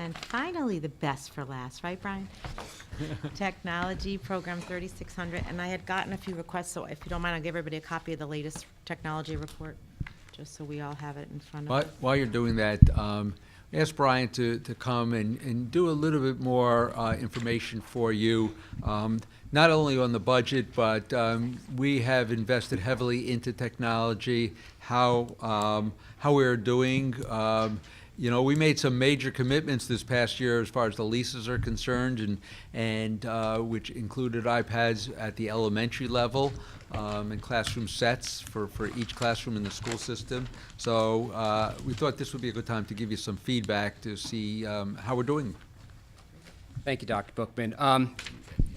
And finally, the best for last, right, Brian? Technology Program 3600, and I had gotten a few requests, so if you don't mind, I'll give everybody a copy of the latest technology report, just so we all have it in front of us. While you're doing that, ask Brian to come and do a little bit more information for you, not only on the budget, but we have invested heavily into technology, how we're doing. You know, we made some major commitments this past year as far as the leases are concerned, and which included iPads at the elementary level and classroom sets for each classroom in the school system. So we thought this would be a good time to give you some feedback to see how we're doing. Thank you, Dr. Bookman.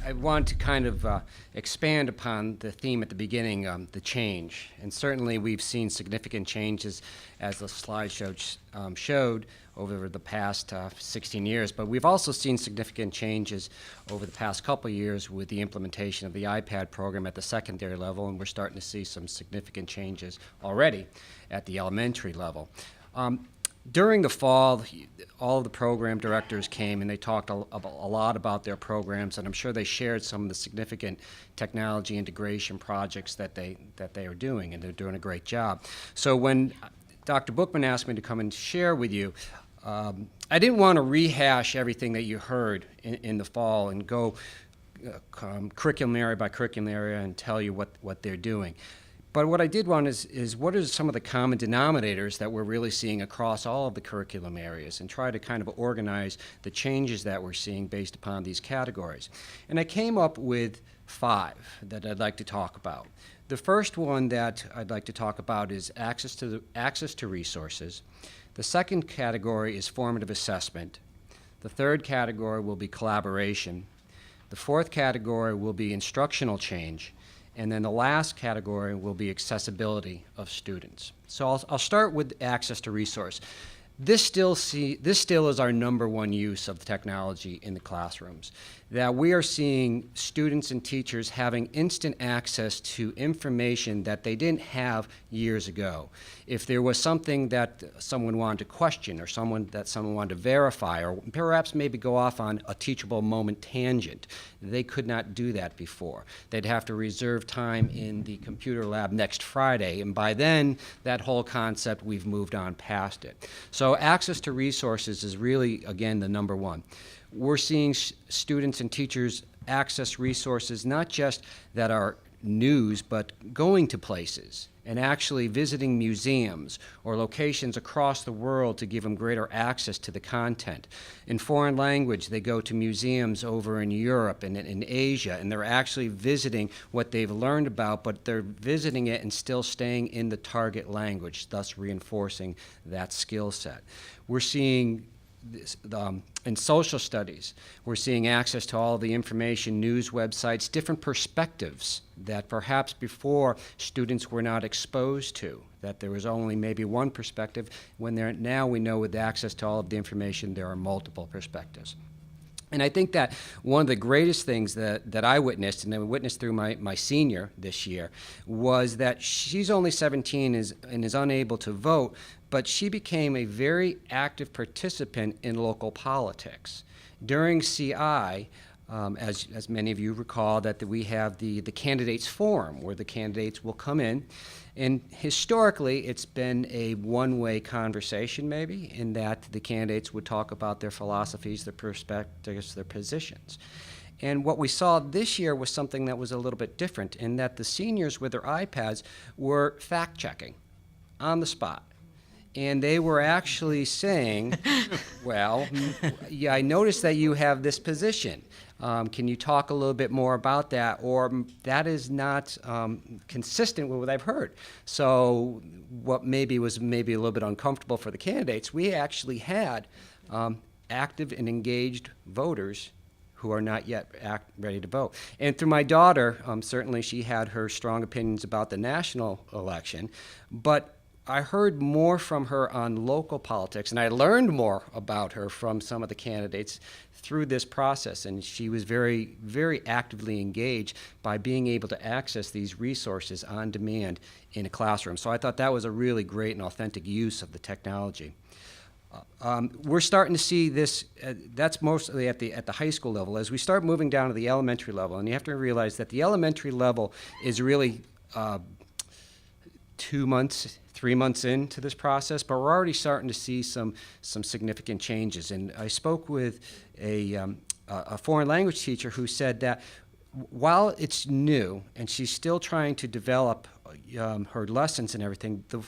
I want to kind of expand upon the theme at the beginning, the change. And certainly we've seen significant changes, as the slide showed over the past 16 years. But we've also seen significant changes over the past couple of years with the implementation of the iPad program at the secondary level, and we're starting to see some significant changes already at the elementary level. During the fall, all of the program directors came and they talked a lot about their programs, and I'm sure they shared some of the significant technology integration projects that they are doing, and they're doing a great job. So when Dr. Bookman asked me to come and share with you, I didn't want to rehash everything that you heard in the fall and go curriculum area by curriculum area and tell you what they're doing. But what I did want is what are some of the common denominators that we're really seeing across all of the curriculum areas, and try to kind of organize the changes that we're seeing based upon these categories. And I came up with 5 that I'd like to talk about. The first one that I'd like to talk about is access to resources. The second category is formative assessment. The third category will be collaboration. The fourth category will be instructional change. And then the last category will be accessibility of students. So I'll start with access to resource. This still is our number one use of technology in the classrooms, that we are seeing students and teachers having instant access to information that they didn't have years ago. If there was something that someone wanted to question, or someone wanted to verify, or perhaps maybe go off on a teachable moment tangent, they could not do that before. They'd have to reserve time in the computer lab next Friday, and by then, that whole concept, we've moved on past it. So access to resources is really, again, the number one. We're seeing students and teachers access resources not just that are news, but going to places and actually visiting museums or locations across the world to give them greater access to the content. In foreign language, they go to museums over in Europe and in Asia, and they're actually visiting what they've learned about, but they're visiting it and still staying in the target language, thus reinforcing that skill set. We're seeing this, in social studies, we're seeing access to all the information, news websites, different perspectives that perhaps before students were not exposed to, that there was only maybe one perspective, when now we know with access to all of the information there are multiple perspectives. And I think that one of the greatest things that I witnessed, and I witnessed through my senior this year, was that she's only 17 and is unable to vote, but she became a very active participant in local politics. During CI, as many of you recall, that we have the candidates forum, where the candidates will come in, and historically it's been a one-way conversation maybe, in that the candidates would talk about their philosophies, their perspectives, their positions. And what we saw this year was something that was a little bit different, in that the seniors with their iPads were fact-checking on the spot. And they were actually saying, well, yeah, I noticed that you have this position. Can you talk a little bit more about that? Or that is not consistent with what I've heard. So what was a little bit uncomfortable for the candidates, we actually had active and engaged voters who are not yet ready to vote. And through my daughter, certainly she had her strong opinions about the national election, but I heard more from her on local politics, and I learned more about her from some of the candidates through this process, and she was very, very actively engaged by being able to access these resources on demand in a classroom. So I thought that was a really great and authentic use of the technology. We're starting to see this, that's mostly at the high school level. As we start moving down to the elementary level, and you have to realize that the elementary level is really 2 months, 3 months into this process, but we're already starting to see some significant changes. And I spoke with a foreign language teacher who said that while it's new and she's still trying to develop her lessons and everything, the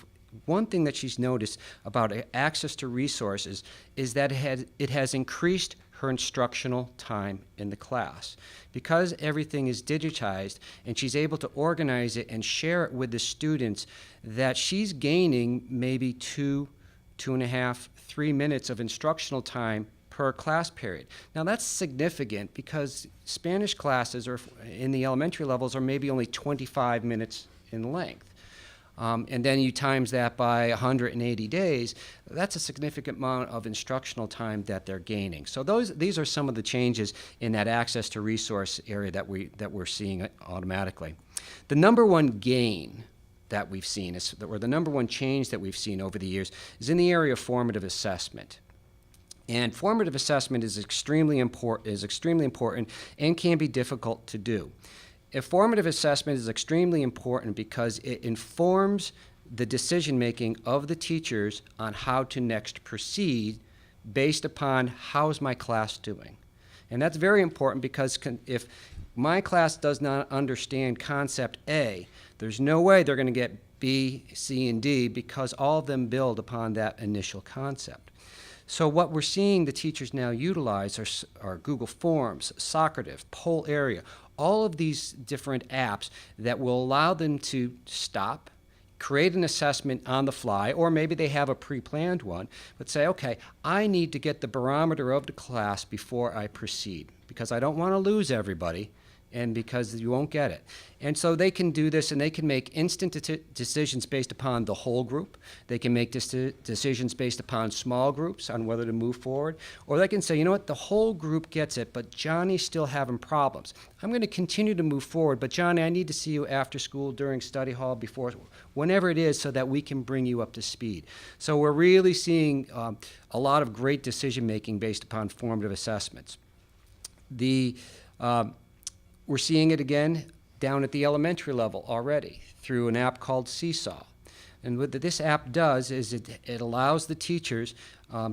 one thing that she's noticed about access to resources is that it has increased her instructional time in the class. Because everything is digitized and she's able to organize it and share it with the students, that she's gaining maybe 2.5, 3 minutes of instructional time per class period. Now that's significant because Spanish classes are in the elementary levels are maybe only 25 minutes in length. And then you times that by 180 days, that's a significant amount of instructional time that they're gaining. So these are some of the changes in that access to resource area that we're seeing automatically. The number one gain that we've seen, or the number one change that we've seen over the years, is in the area of formative assessment. And formative assessment is extremely important and can be difficult to do. Formative assessment is extremely important because it informs the decision-making of the teachers on how to next proceed based upon how's my class doing. And that's very important because if my class does not understand concept A, there's no way they're going to get B, C, and D because all of them build upon that initial concept. So what we're seeing the teachers now utilize are Google Forms, Socrative, Poll Area, all of these different apps that will allow them to stop, create an assessment on the fly, or maybe they have a pre-planned one, but say, okay, I need to get the barometer of the class before I proceed because I don't want to lose everybody and because you won't get it. And so they can do this and they can make instant decisions based upon the whole group. They can make decisions based upon small groups on whether to move forward. Or they can say, you know what, the whole group gets it, but Johnny's still having problems. I'm going to continue to move forward, but Johnny, I need to see you after school, during study hall, before, whenever it is, so that we can bring you up to speed. So we're really seeing a lot of great decision making based upon formative assessments. We're seeing it again down at the elementary level already through an app called Seesaw. And what this app does is it allows the teachers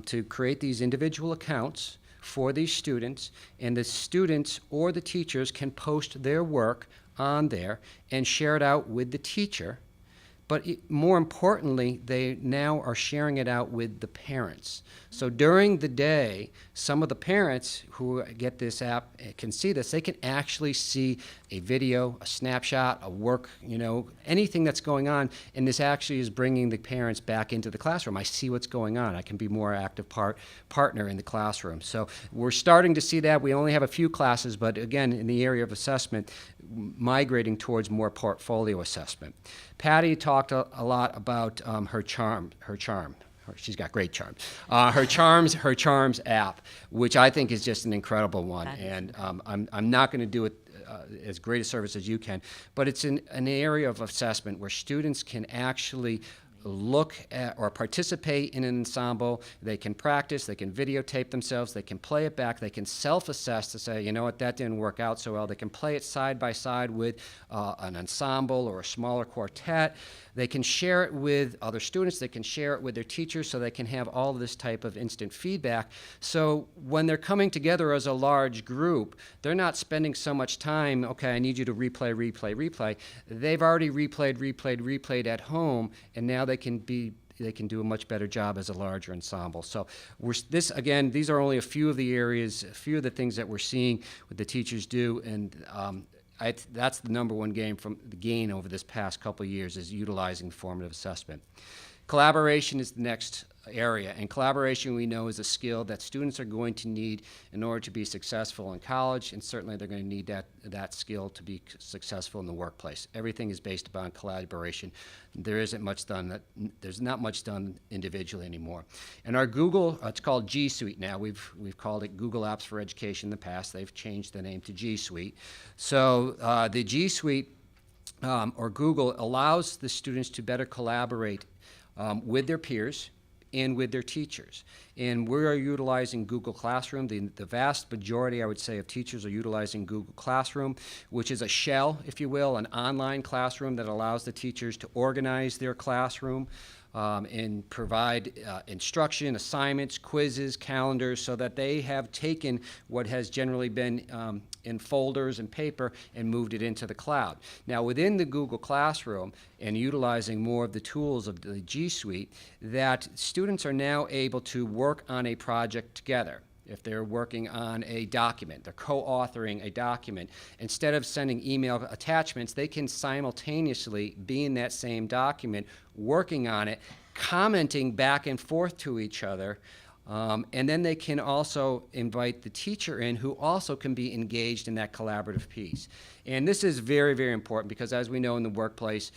to create these individual accounts for these students, and the students or the teachers can post their work on there and share it out with the teacher. But more importantly, they now are sharing it out with the parents. So during the day, some of the parents who get this app can see this. They can actually see a video, a snapshot, a work, anything that's going on. And this actually is bringing the parents back into the classroom. I see what's going on. I can be more active partner in the classroom. So we're starting to see that. We only have a few classes, but again, in the area of assessment, migrating towards more portfolio assessment. Patty talked a lot about her charm. She's got great charm. Her Charms app, which I think is just an incredible one. And I'm not going to do it as great a service as you can, but it's in an area of assessment where students can actually look at or participate in an ensemble. They can practice, they can videotape themselves, they can play it back, they can self-assess to say, you know what, that didn't work out so well. They can play it side by side with an ensemble or a smaller quartet. They can share it with other students, they can share it with their teachers, so they can have all of this type of instant feedback. So when they're coming together as a large group, they're not spending so much time, okay, I need you to replay. They've already replayed at home, and now they can do a much better job as a larger ensemble. So these are only a few of the areas, a few of the things that we're seeing what the teachers do, and that's the number one gain over this past couple of years is utilizing formative assessment. Collaboration is the next area, and collaboration we know is a skill that students are going to need in order to be successful in college, and certainly they're going to need that skill to be successful in the workplace. Everything is based upon collaboration. There's not much done individually anymore. And our Google, it's called G Suite now. We've called it Google Apps for Education in the past. They've changed the name to G Suite. So the G Suite or Google allows the students to better collaborate with their peers and with their teachers. And we are utilizing Google Classroom. The vast majority, I would say, of teachers are utilizing Google Classroom, which is a shell, if you will, an online classroom that allows the teachers to organize their classroom and provide instruction, assignments, quizzes, calendars, so that they have taken what has generally been in folders and paper and moved it into the cloud. Now, within the Google Classroom and utilizing more of the tools of the G Suite, that students are now able to work on a project together. If they're working on a document, they're co-authoring a document, instead of sending email attachments, they can simultaneously be in that same document, working on it, commenting back and forth to each other, and then they can also invite the teacher in, who also can be engaged in that collaborative piece. And this is very, very important, because as we know in the workplace,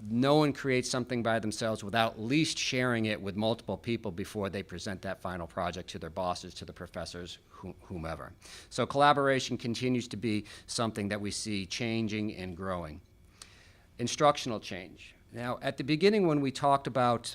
no one creates something by themselves without at least sharing it with multiple people before they present that final project to their bosses, to the professors, whomever. So collaboration continues to be something that we see changing and growing. Instructional change. Now, at the beginning, when we talked about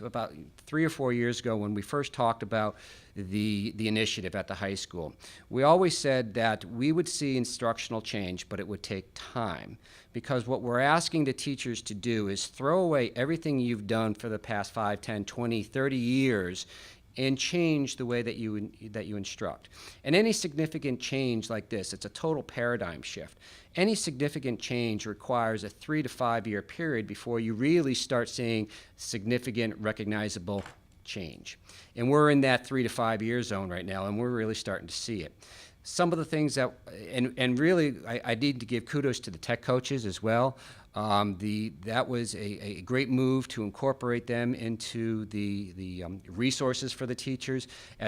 3 or 4 years ago, when we first talked about the initiative at the high school, we always said that we would see instructional change, but it would take time. Because what we're asking the teachers to do is throw away everything you've done for the past 5, 10, 20, 30 years and change the way that you instruct. And any significant change like this, it's a total paradigm shift. Any significant change requires a 3 to 5 year period before you really start seeing significant, recognizable change. And we're in that 3 to 5 year zone right now, and we're really starting to see it. Some of the things that, and really, I need to give kudos to the tech coaches as well. That was a great move to incorporate them into the resources for the teachers,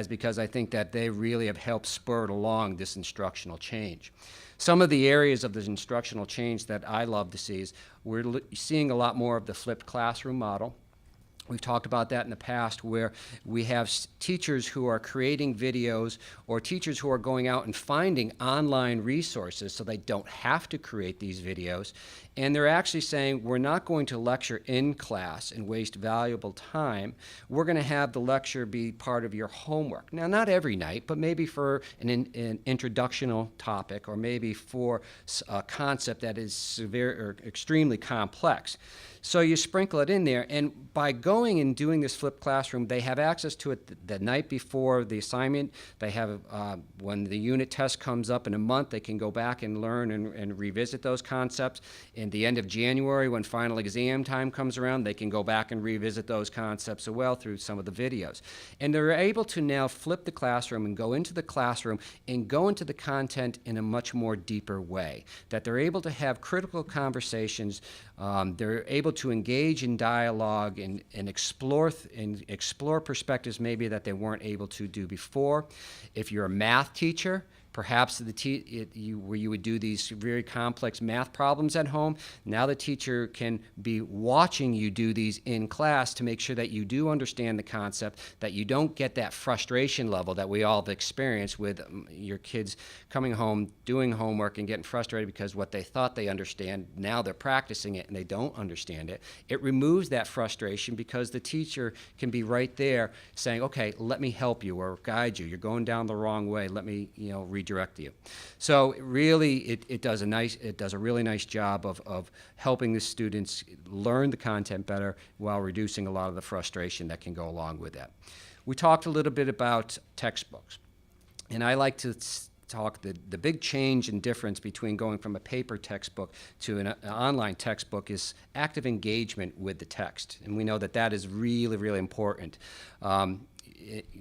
because I think that they really have helped spur along this instructional change. Some of the areas of this instructional change that I love to see is we're seeing a lot more of the flipped classroom model. We've talked about that in the past, where we have teachers who are creating videos, or teachers who are going out and finding online resources so they don't have to create these videos. And they're actually saying, we're not going to lecture in class and waste valuable time. We're going to have the lecture be part of your homework. Now, not every night, but maybe for an introductional topic, or maybe for a concept that is severe or extremely complex. So you sprinkle it in there, and by going and doing this flipped classroom, they have access to it the night before the assignment. They have, when the unit test comes up in a month, they can go back and learn and revisit those concepts. In the end of January, when final exam time comes around, they can go back and revisit those concepts as well through some of the videos. And they're able to now flip the classroom and go into the classroom and go into the content in a much more deeper way. That they're able to have critical conversations, they're able to engage in dialogue and explore perspectives maybe that they weren't able to do before. If you're a math teacher, perhaps where you would do these very complex math problems at home, now the teacher can be watching you do these in class to make sure that you do understand the concept, that you don't get that frustration level that we all have experienced with your kids coming home, doing homework, and getting frustrated because what they thought they understand, now they're practicing it and they don't understand it. It removes that frustration because the teacher can be right there saying, okay, let me help you or guide you. You're going down the wrong way. Let me, redirect you. So really, it does a really nice job of helping the students learn the content better while reducing a lot of the frustration that can go along with that. We talked a little bit about textbooks, and I like to talk the big change and difference between going from a paper textbook to an online textbook is active engagement with the text, and we know that that is really, really important.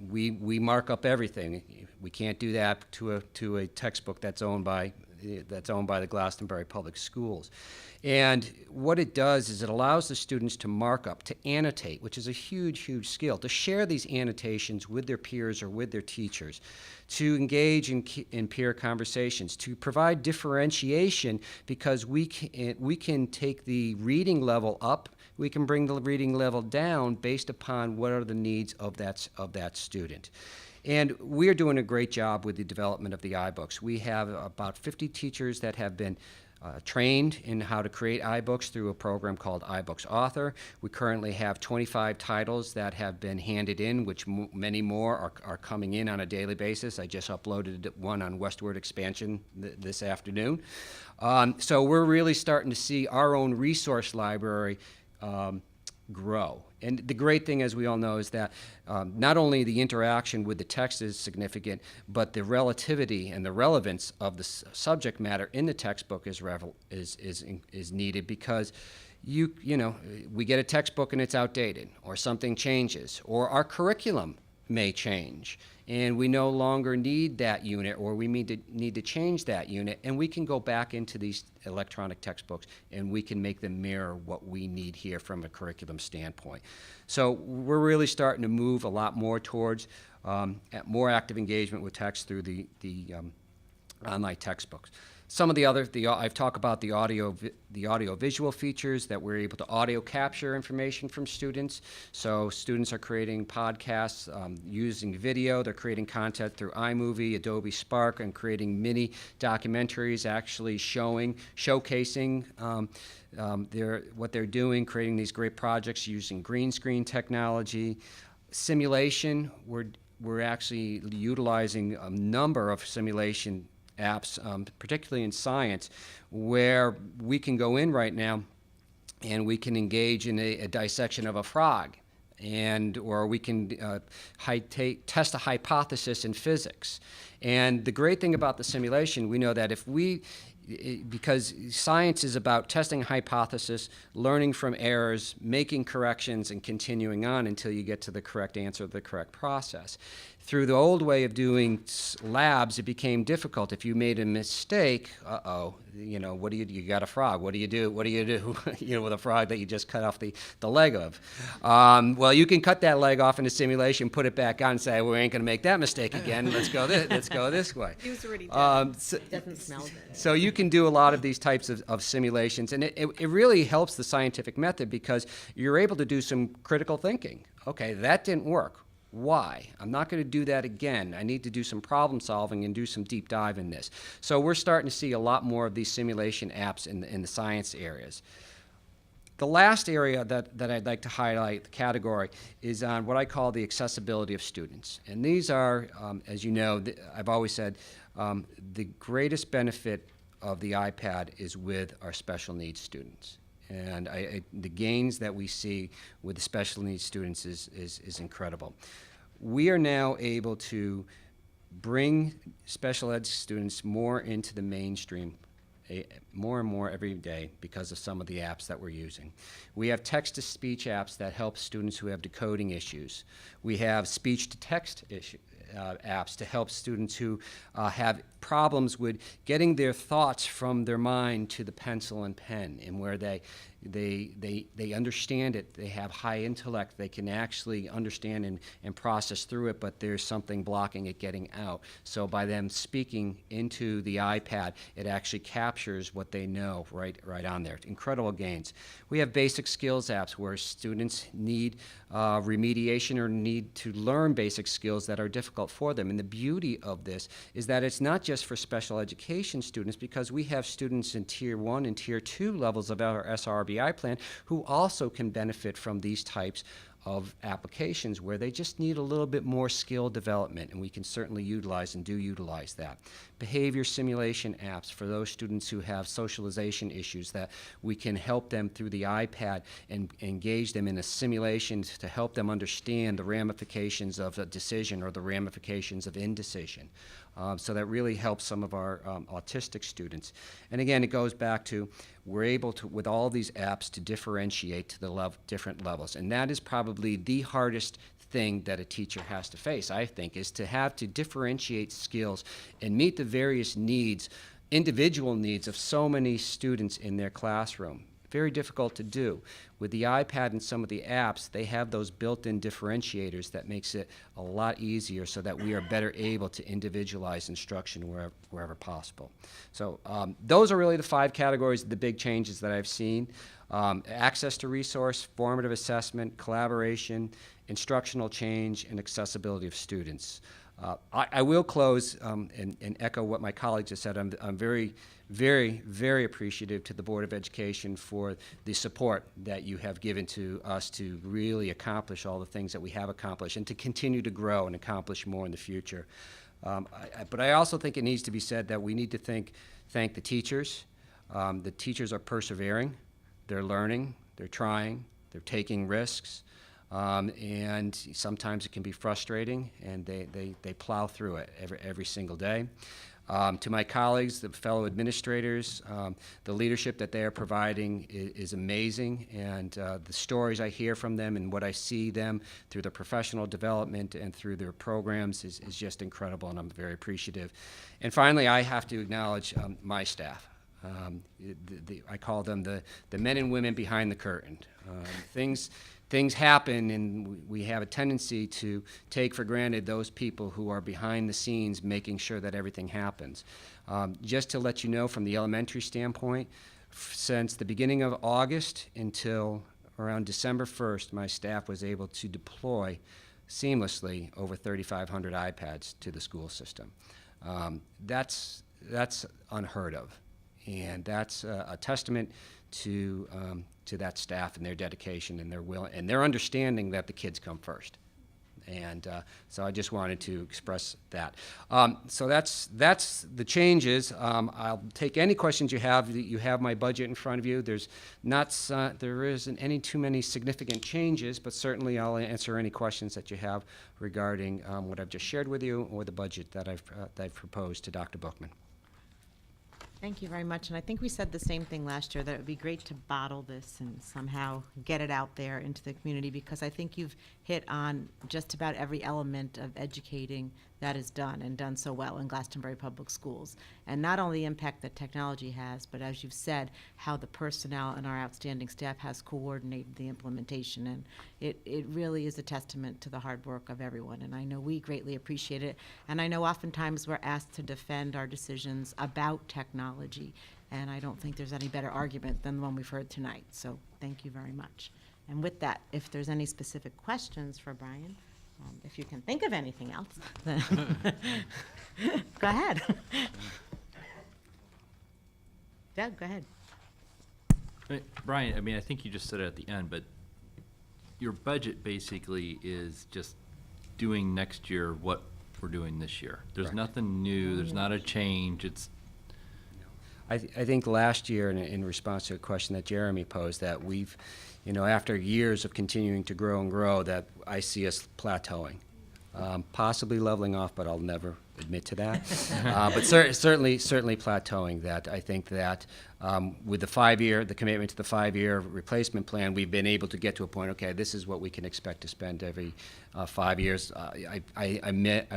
We mark up everything. We can't do that to a textbook that's owned by the Glastonbury Public Schools. And what it does is it allows the students to mark up, to annotate, which is a huge, huge skill, to share these annotations with their peers or with their teachers, to engage in peer conversations, to provide differentiation, because we can take the reading level up, we can bring the reading level down based upon what are the needs of that student. And we're doing a great job with the development of the iBooks. We have about 50 teachers that have been trained in how to create iBooks through a program called iBooks Author. We currently have 25 titles that have been handed in, which many more are coming in on a daily basis. I just uploaded one on Westward Expansion this afternoon. So we're really starting to see our own resource library grow. And the great thing, as we all know, is that not only the interaction with the text is significant, but the relativity and the relevance of the subject matter in the textbook is needed, because you know, we get a textbook and it's outdated, or something changes, or our curriculum may change, and we no longer need that unit, or we need to change that unit, and we can go back into these electronic textbooks and we can make them mirror what we need here from a curriculum standpoint. So we're really starting to move a lot more towards more active engagement with text through the online textbooks. Some of I've talked about the audio-visual features, that we're able to audio capture information from students. So students are creating podcasts using video. They're creating content through iMovie, Adobe Spark, and creating mini documentaries, actually showcasing what they're doing, creating these great projects using green screen technology. Simulation, we're actually utilizing a number of simulation apps, particularly in science, where we can go in right now and we can engage in a dissection of a frog, or we can test a hypothesis in physics. And the great thing about the simulation, we know that because science is about testing a hypothesis, learning from errors, making corrections, and continuing on until you get to the correct answer, the correct process. Through the old way of doing labs, it became difficult. If you made a mistake, you know, you got a frog. What do you do? You know, with a frog that you just cut off the leg of? Well, you can cut that leg off in a simulation, put it back on, and say, we ain't going to make that mistake again. Let's go this way. He was already dead. It doesn't smell good. So you can do a lot of these types of simulations, and it really helps the scientific method, because you're able to do some critical thinking. Okay, that didn't work. Why? I'm not going to do that again. I need to do some problem solving and do some deep dive in this. So we're starting to see a lot more of these simulation apps in the science areas. The last area that I'd like to highlight, the category, is on what I call the accessibility of students. And these are, as you know, I've always said, the greatest benefit of the iPad is with our special needs students. And the gains that we see with the special needs students is incredible. We are now able to bring special ed students more into the mainstream, more and more every day, because of some of the apps that we're using. We have text-to-speech apps that help students who have decoding issues. We have speech-to-text apps to help students who have problems with getting their thoughts from their mind to the pencil and pen, and where they understand it, they have high intellect, they can actually understand and process through it, but there's something blocking it getting out. So by them speaking into the iPad, it actually captures what they know right on there. Incredible gains. We have basic skills apps where students need remediation or need to learn basic skills that are difficult for them. And the beauty of this is that it's not just for special education students, because we have students in Tier 1 and Tier 2 levels of our SRBI plan who also can benefit from these types of applications, where they just need a little bit more skill development, and we can certainly utilize and do utilize that. Behavior simulation apps for those students who have socialization issues, that we can help them through the iPad and engage them in a simulation to help them understand the ramifications of a decision or the ramifications of indecision. So that really helps some of our autistic students. And again, it goes back to, we're able to, with all these apps, to differentiate to the different levels. And that is probably the hardest thing that a teacher has to face, I think, is to have to differentiate skills and meet the various needs, individual needs of so many students in their classroom. Very difficult to do. With the iPad and some of the apps, they have those built-in differentiators that makes it a lot easier, so that we are better able to individualize instruction wherever possible. So those are really the 5 categories of the big changes that I've seen. Access to resource, formative assessment, collaboration, instructional change, and accessibility of students. I will close and echo what my colleagues have said. I'm very, very, very appreciative to the Board of Education for the support that you have given to us to really accomplish all the things that we have accomplished and to continue to grow and accomplish more in the future. But I also think it needs to be said that we need to thank the teachers. The teachers are persevering, they're learning, they're trying, they're taking risks. And sometimes it can be frustrating, and they plow through it every single day. To my colleagues, the fellow administrators, the leadership that they are providing is amazing, and the stories I hear from them and what I see them through their professional development and through their programs is just incredible, and I'm very appreciative. And finally, I have to acknowledge my staff. I call them the men and women behind the curtain. Things happen, and we have a tendency to take for granted those people who are behind the scenes making sure that everything happens. Just to let you know, from the elementary standpoint, since the beginning of August until around December 1st, my staff was able to deploy seamlessly over 3,500 iPads to the school system. That's unheard of, and that's a testament to that staff and their dedication and their will and their understanding that the kids come first. And so I just wanted to express that. So that's the changes. I'll take any questions you have. You have my budget in front of you. There isn't any too many significant changes, but certainly I'll answer any questions that you have regarding what I've just shared with you or the budget that I've proposed to Dr. Bookman. Thank you very much, and I think we said the same thing last year, that it would be great to bottle this and somehow get it out there into the community, because I think you've hit on just about every element of educating that is done, and done so well in Glastonbury Public Schools. And not only the impact that technology has, but as you've said, how the personnel and our outstanding staff has coordinated the implementation. And it really is a testament to the hard work of everyone, and I know we greatly appreciate it. And I know oftentimes we're asked to defend our decisions about technology, and I don't think there's any better argument than the one we've heard tonight. So thank you very much. And with that, if there's any specific questions for Brian, if you can think of anything else, then go ahead. Doug, go ahead. Brian, I mean, I think you just said it at the end, but your budget basically is just doing next year what we're doing this year. There's Correct. nothing new, there's not a change, it's, I think last year, in response to a question that Jeremy posed, that we've, after years of continuing to grow and grow, that I see us plateauing, possibly leveling off, but I'll never admit to that. But certainly plateauing. That I think that with the commitment to the 5-year replacement plan, we've been able to get to a point. Okay, this is what we can expect to spend every 5 years. I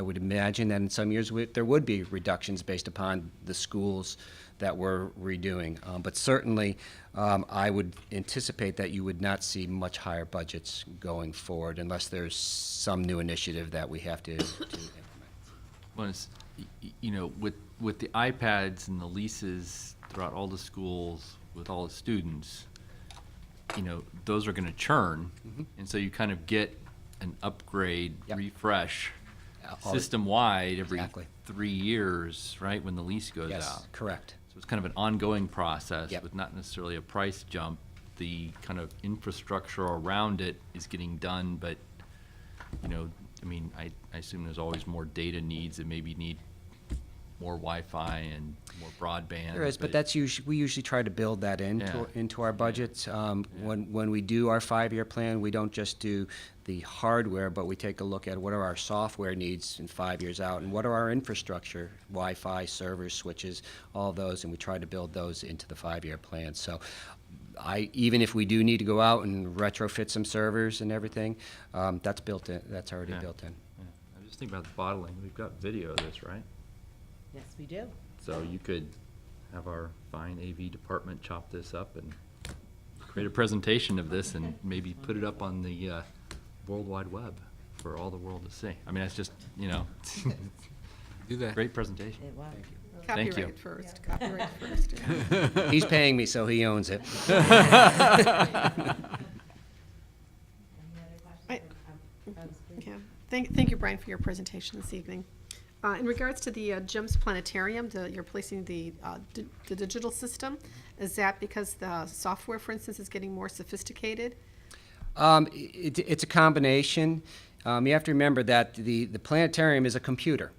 would imagine that in some years there would be reductions based upon the schools that we're redoing. But certainly, I would anticipate that you would not see much higher budgets going forward unless there's some new initiative that we have to implement. well, it's, with the iPads and the leases throughout all the schools with all the students, those are gonna churn. Mhm. And so you kind of get an upgrade, Yep. refresh, All- system-wide every Exactly. 3 years, right, when the lease goes Yes, out. correct. So it's kind of an ongoing process Yep. with not necessarily a price jump. The kind of infrastructure around it is getting done, but, I assume there's always more data needs that maybe need more Wi-Fi and more broadband. There is, but that's we usually try to build that Yeah. into our budgets. When we do our 5-year plan, we don't just do the hardware, but we take a look at what are our software needs in 5 years out, and what are our infrastructure, Wi-Fi, servers, switches, all those, and we try to build those into the 5-year plan. So even if we do need to go out and retrofit some servers and everything, that's built in. That's already Yeah. built in. Yeah. I just think about the bottling. We've got video of this, right? Yes, we do. So you could have our fine AV department chop this up and create a presentation of this and maybe put it up on the World Wide Web for all the world to see. I mean, that's just, Do that. great presentation. It was. Thank you. Copyright first, copyright first. He's paying me, so he owns it. I- Yeah, thank Thank you, Brian, for your presentation this evening. In regards to the GEMS Planetarium, you're placing the digital system. Is that because the software, for instance, is getting more sophisticated? It's a combination. You have to remember that the planetarium is a computer.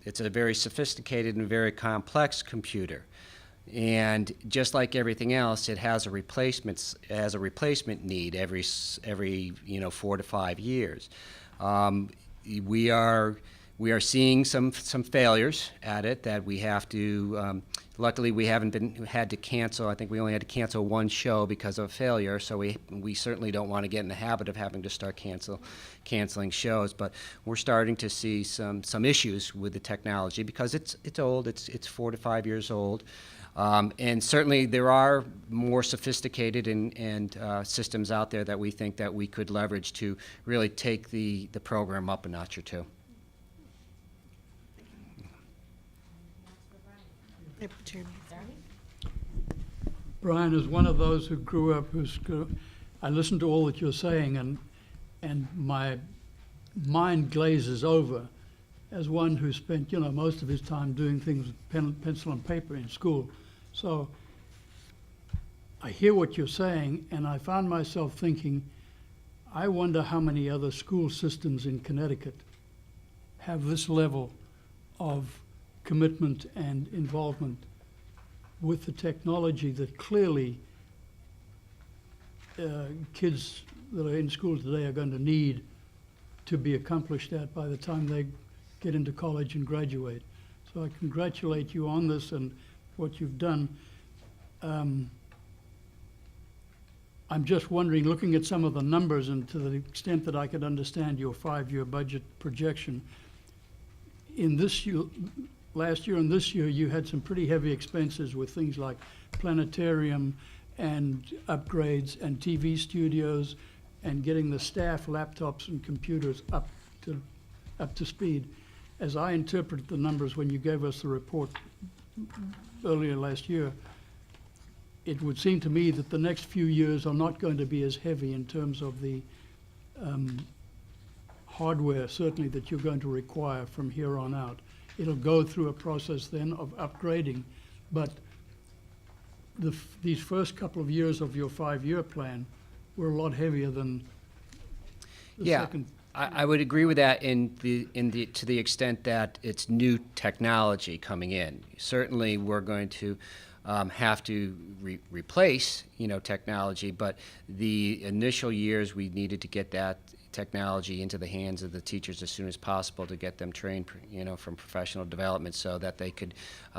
It's a very sophisticated and very complex computer. And just like everything else, it has a replacement need every 4 to 5 years. We are seeing some failures at it that we have to. Luckily, we haven't had to cancel. I think we only had to cancel one show because of failure. So we certainly don't want to get in the habit of having to start canceling shows. But we're starting to see some issues with the technology because it's old. It's 4 to 5 years old. And certainly there are more sophisticated and systems out there that we think that we could leverage to really take the program up a notch or two. Chairman. Brian is one of those who grew up, I listened to all that you're saying, and my mind glazes over as one who spent, most of his time doing things with pencil and paper in school. So I hear what you're saying, and I found myself thinking, I wonder how many other school systems in Connecticut have this level of commitment and involvement with the technology that clearly kids that are in school today are going to need to be accomplished at by the time they get into college and graduate. So I congratulate you on this and what you've done. I'm just wondering, looking at some of the numbers and to the extent that I could understand your 5-year budget projection, in this year, last year and this year, you had some pretty heavy expenses with things like planetarium and upgrades and TV studios and getting the staff laptops and computers up to speed. As I interpreted the numbers when you gave us the report earlier last year, it would seem to me that the next few years are not going to be as heavy in terms of the hardware, certainly, that you're going to require from here on out. It'll go through a process then of upgrading, but these first couple of years of your 5-year plan were a lot heavier than the second. I would agree with that to the extent that it's new technology coming in. Certainly, we're going to have to replace technology, but the initial years we needed to get that technology into the hands of the teachers as soon as possible to get them trained, from professional development, so that they could,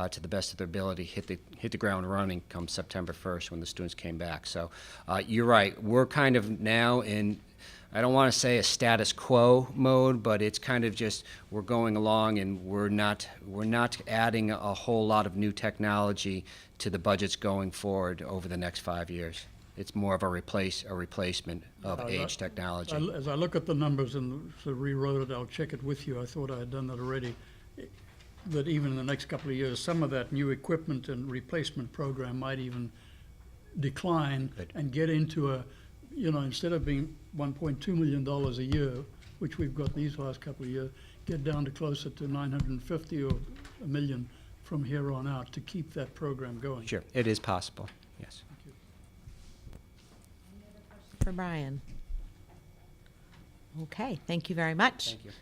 to the best of their ability, hit the ground running come September 1st when the students came back. So you're right. We're kind of now in, I don't want to say a status quo mode, but it's kind of just we're going along and we're not adding a whole lot of new technology to the budgets going forward over the next 5 years. It's more of a replacement of age technology. As I look at the numbers and sort of rewrote it, I'll check it with you. I thought I had done that already. That even in the next couple of years, some of that new equipment and replacement program might even decline and get into a, instead of being $1.2 million a year, which we've got these last couple of years, get down to closer to 950 or $1 million from here on out to keep that program going. Sure, it is possible, yes. For Brian. Okay, thank you very much. Thank you.